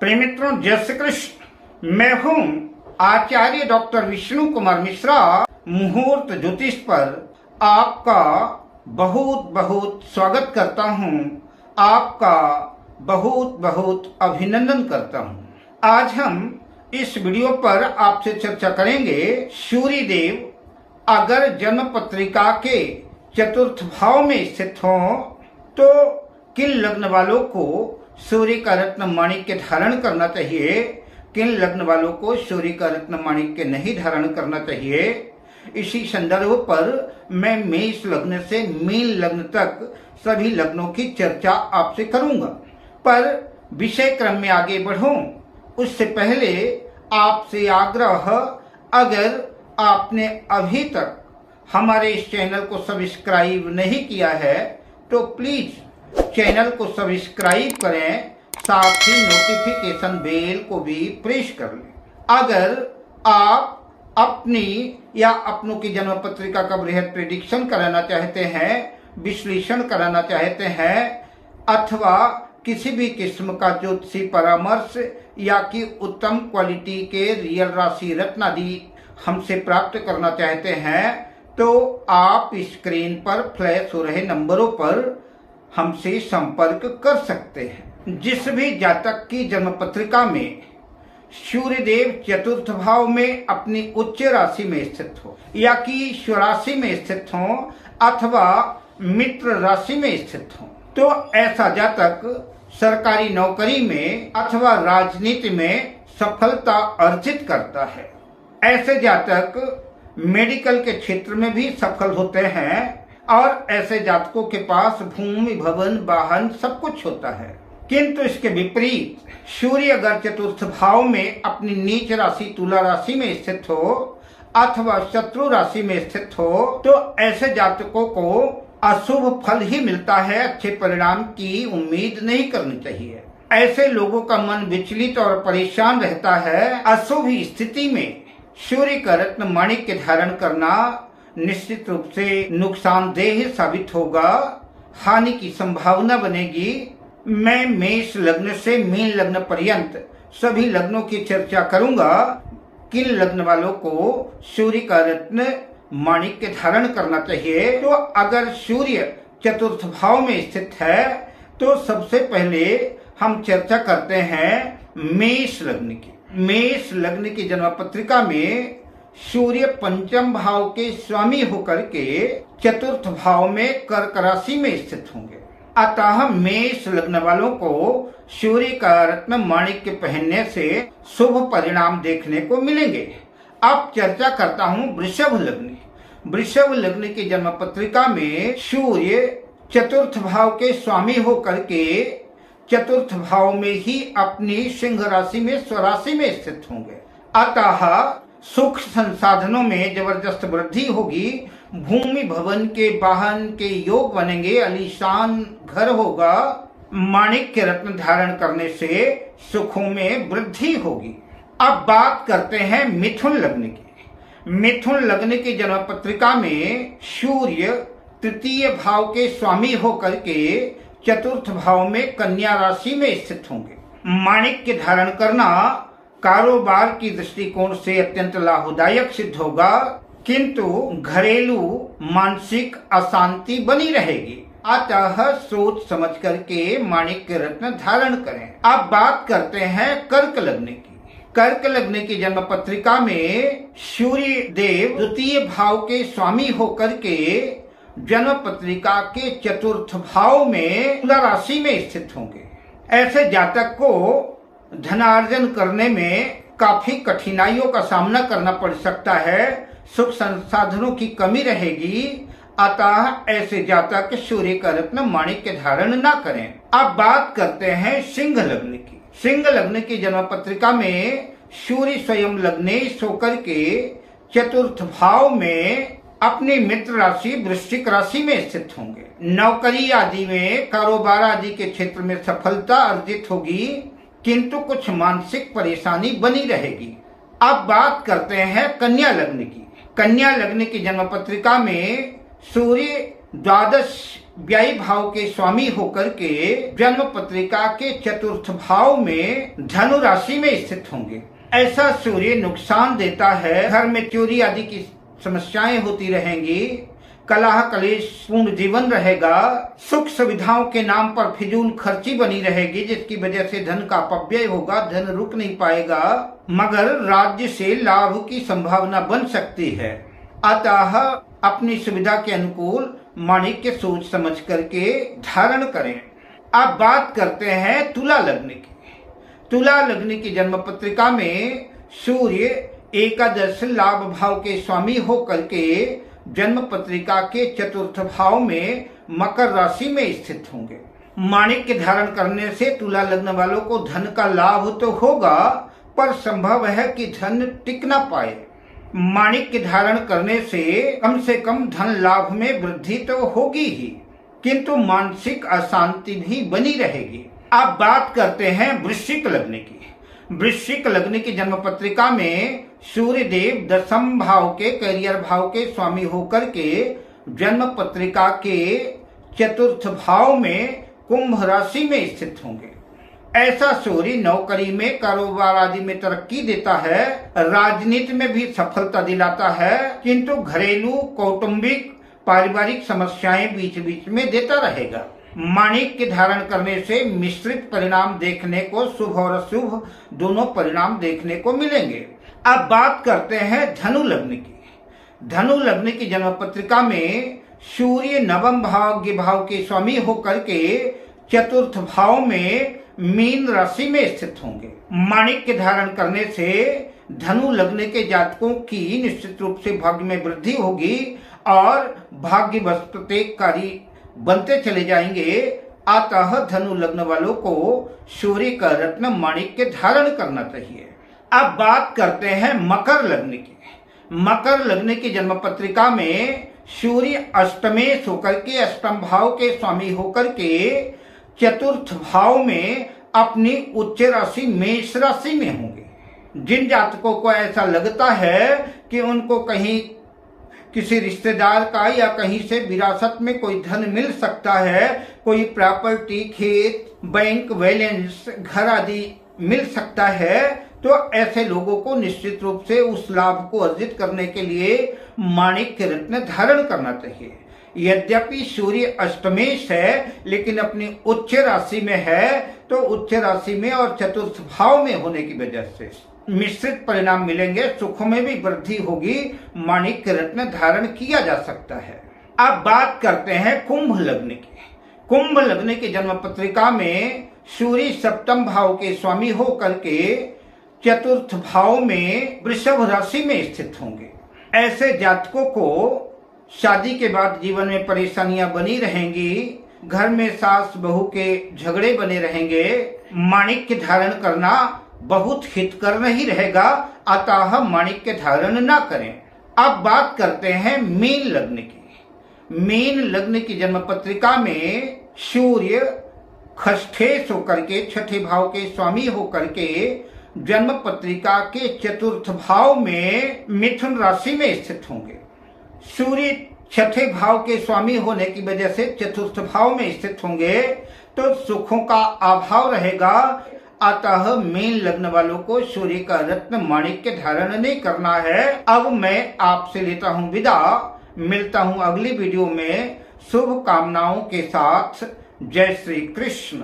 प्रेमित्रों, जय श्री कृष्ण। मैं हूँ आचार्य डॉक्टर विष्णु कुमार मिश्रा। मुहूर्त ज्योतिष पर आपका बहुत बहुत स्वागत करता हूँ, आपका बहुत बहुत अभिनंदन करता हूँ। आज हम इस वीडियो पर आपसे चर्चा करेंगे, सूर्य देव अगर जन्म पत्रिका के चतुर्थ भाव में स्थित हो तो किन लग्न वालों को सूर्य का रत्न माणिक्य धारण करना चाहिए, किन लग्न वालों को सूर्य का रत्न माणिक्य नहीं धारण करना चाहिए। इसी संदर्भ पर मैं मेष लग्न से मीन लग्न तक सभी लग्नों की चर्चा आपसे करूंगा। पर विषय क्रम में आगे बढ़ूं उससे पहले आपसे आग्रह, अगर आपने अभी तक हमारे इस चैनल को सब्सक्राइब नहीं किया है तो प्लीज चैनल को सब्सक्राइब करें, साथ ही नोटिफिकेशन बेल को भी प्रेस कर लें। अगर आप अपनी या अपनों की जन्म पत्रिका का बृहद प्रेडिक्शन कराना चाहते हैं, विश्लेषण कराना चाहते हैं, अथवा किसी भी किस्म का ज्योतिषी परामर्श या कि उत्तम क्वालिटी के रियल राशि रत्न आदि हमसे प्राप्त करना चाहते हैं तो आप स्क्रीन पर फ्लैश हो रहे नंबरों पर हमसे संपर्क कर सकते हैं। जिस भी जातक की जन्म पत्रिका में सूर्य देव चतुर्थ भाव में अपनी उच्च राशि में स्थित हो या कि स्वराशि में स्थित हो अथवा मित्र राशि में स्थित हो तो ऐसा जातक सरकारी नौकरी में अथवा राजनीति में सफलता अर्जित करता है। ऐसे जातक मेडिकल के क्षेत्र में भी सफल होते हैं और ऐसे जातकों के पास भूमि, भवन, वाहन सब कुछ होता है। किंतु इसके विपरीत सूर्य अगर चतुर्थ भाव में अपनी नीच राशि तुला राशि में स्थित हो अथवा शत्रु राशि में स्थित हो तो ऐसे जातकों को अशुभ फल ही मिलता है, अच्छे परिणाम की उम्मीद नहीं करनी चाहिए। ऐसे लोगों का मन विचलित और परेशान रहता है। अशुभ स्थिति में सूर्य का रत्न माणिक्य धारण करना निश्चित रूप से नुकसानदेह साबित होगा, हानि की संभावना बनेगी। मैं मेष लग्न से मीन लग्न पर्यंत सभी लग्नों की चर्चा करूंगा। किन लग्न वालों को सूर्य का रत्न माणिक्य धारण करना चाहिए। तो अगर सूर्य चतुर्थ भाव में स्थित है तो सबसे पहले हम चर्चा करते हैं मेष लग्न की। मेष लग्न की जन्म पत्रिका में सूर्य पंचम भाव के स्वामी होकर के चतुर्थ भाव में कर्क राशि में स्थित होंगे। अतः मेष लग्न वालों को सूर्य का रत्न माणिक्य पहनने से शुभ परिणाम देखने को मिलेंगे। अब चर्चा करता हूँ वृषभ लग्न। वृषभ लग्न की जन्म पत्रिका में सूर्य चतुर्थ भाव के स्वामी होकर के चतुर्थ भाव में ही अपनी सिंह राशि में स्वराशि में स्थित होंगे। अतः सुख संसाधनों में जबरदस्त वृद्धि होगी, भूमि, भवन के, वाहन के योग बनेंगे, आलीशान घर होगा। माणिक्य रत्न धारण करने से सुखों में वृद्धि होगी। अब बात करते हैं मिथुन लग्न की। मिथुन लग्न की जन्म पत्रिका में सूर्य तृतीय भाव के स्वामी होकर के चतुर्थ भाव में कन्या राशि में स्थित होंगे। माणिक्य धारण करना कारोबार की दृष्टिकोण से अत्यंत लाभदायक सिद्ध होगा, किंतु घरेलू मानसिक अशांति बनी रहेगी। अतः सोच समझ करके माणिक्य रत्न धारण करें। अब बात करते हैं कर्क लग्न की। कर्क लग्न की जन्म पत्रिका में सूर्य देव द्वितीय भाव के स्वामी होकर के जन्म पत्रिका के चतुर्थ भाव में तुला राशि में स्थित होंगे। ऐसे जातक को धनार्जन करने में काफी कठिनाइयों का सामना करना पड़ सकता है, सुख संसाधनों की कमी रहेगी। अतः ऐसे जातक सूर्य का रत्न माणिक्य धारण न करें। अब बात करते हैं सिंह लग्न की। सिंह लग्न की जन्म पत्रिका में सूर्य स्वयं लग्नेश होकर के चतुर्थ भाव में अपनी मित्र राशि वृश्चिक राशि में स्थित होंगे। नौकरी आदि में, कारोबार आदि के क्षेत्र में सफलता अर्जित होगी, किंतु कुछ मानसिक परेशानी बनी रहेगी। अब बात करते हैं कन्या लग्न की। कन्या लग्न की जन्म पत्रिका में सूर्य द्वादश व्यय भाव के स्वामी होकर के जन्म पत्रिका के चतुर्थ भाव में धनु राशि में स्थित होंगे। ऐसा सूर्य नुकसान देता है, घर में चोरी आदि की समस्याएं होती रहेंगी, कलह कलेश पूर्ण जीवन रहेगा, सुख सुविधाओं के नाम पर फिजूल खर्ची बनी रहेगी, जिसकी वजह से धन का अपव्यय होगा, धन रुक नहीं पाएगा, मगर राज्य से लाभ की संभावना बन सकती है। अतः अपनी सुविधा के अनुकूल माणिक्य सोच समझ करके धारण करें। अब बात करते हैं तुला लग्न की। तुला लग्न की जन्म पत्रिका में सूर्य एकादश लाभ भाव के स्वामी होकर के जन्म पत्रिका के चतुर्थ भाव में मकर राशि में स्थित होंगे। माणिक्य धारण करने से तुला लग्न वालों को धन का लाभ तो होगा, पर संभव है कि धन टिक ना पाए। माणिक्य धारण करने से कम धन लाभ में वृद्धि तो होगी ही, किंतु मानसिक अशांति भी बनी रहेगी। अब बात करते हैं वृश्चिक लग्न की। वृश्चिक लग्न की जन्म पत्रिका में सूर्य देव दशम भाव के करियर भाव के स्वामी होकर के जन्म पत्रिका के चतुर्थ भाव में कुंभ राशि में स्थित होंगे। ऐसा सूर्य नौकरी में, कारोबार आदि में तरक्की देता है, राजनीति में भी सफलता दिलाता है, किंतु घरेलू कौटुंबिक पारिवारिक समस्याएं बीच बीच में देता रहेगा। माणिक्य धारण करने से मिश्रित परिणाम देखने को, शुभ और अशुभ दोनों परिणाम देखने को मिलेंगे। अब बात करते हैं धनु लग्न की। धनु लग्न की जन्म पत्रिका में सूर्य नवम भाग्य भाव के स्वामी होकर के चतुर्थ भाव में मीन राशि में स्थित होंगे। माणिक्य धारण करने से धनु लग्न के जातकों की निश्चित रूप से भाग्य में वृद्धि होगी और भाग्य प्रत्येककारी बनते चले जाएंगे। अतः धनु लग्न वालों को सूर्य का रत्न माणिक्य धारण करना चाहिए। अब बात करते हैं मकर लग्न की। मकर लग्न की जन्म पत्रिका में सूर्य अष्टमेश होकर के अष्टम भाव के स्वामी होकर के चतुर्थ भाव में अपनी उच्च राशि मेष राशि में होंगे। जिन जातकों को ऐसा लगता है कि उनको कहीं किसी रिश्तेदार का या कहीं से विरासत में कोई धन मिल सकता है, कोई प्रॉपर्टी, खेत, बैंक बैलेंस, घर आदि मिल सकता है, तो ऐसे लोगों को निश्चित रूप से उस लाभ को अर्जित करने के लिए माणिक्य रत्न धारण करना चाहिए। यद्यपि सूर्य अष्टमेश है, लेकिन अपनी उच्च राशि में है, तो उच्च राशि में और चतुर्थ भाव में होने की वजह से मिश्रित परिणाम मिलेंगे, सुखों में भी वृद्धि होगी, माणिक्य रत्न धारण किया जा सकता है। अब बात करते हैं कुंभ लग्न की। कुंभ लग्न की जन्म पत्रिका में सूर्य सप्तम भाव के स्वामी होकर के चतुर्थ भाव में वृषभ राशि में स्थित होंगे। ऐसे जातकों को शादी के बाद जीवन में परेशानियां बनी रहेंगी, घर में सास बहू के झगड़े बने रहेंगे, माणिक्य धारण करना बहुत हितकर नहीं रहेगा, अतः माणिक्य धारण ना करें। अब बात करते हैं मीन लग्न की। मीन लग्न की जन्म पत्रिका में सूर्य खष्ठेश होकर के छठे भाव के स्वामी होकर के जन्म पत्रिका के चतुर्थ भाव में मिथुन राशि में स्थित होंगे। सूर्य छठे भाव के स्वामी होने की वजह से चतुर्थ भाव में स्थित होंगे, तो सुखों का अभाव रहेगा। अतः मीन लग्न वालों को सूर्य का रत्न माणिक्य धारण नहीं करना है। अब मैं आपसे लेता हूँ विदा, मिलता हूँ अगली वीडियो में शुभ कामनाओं के साथ। जय श्री कृष्ण।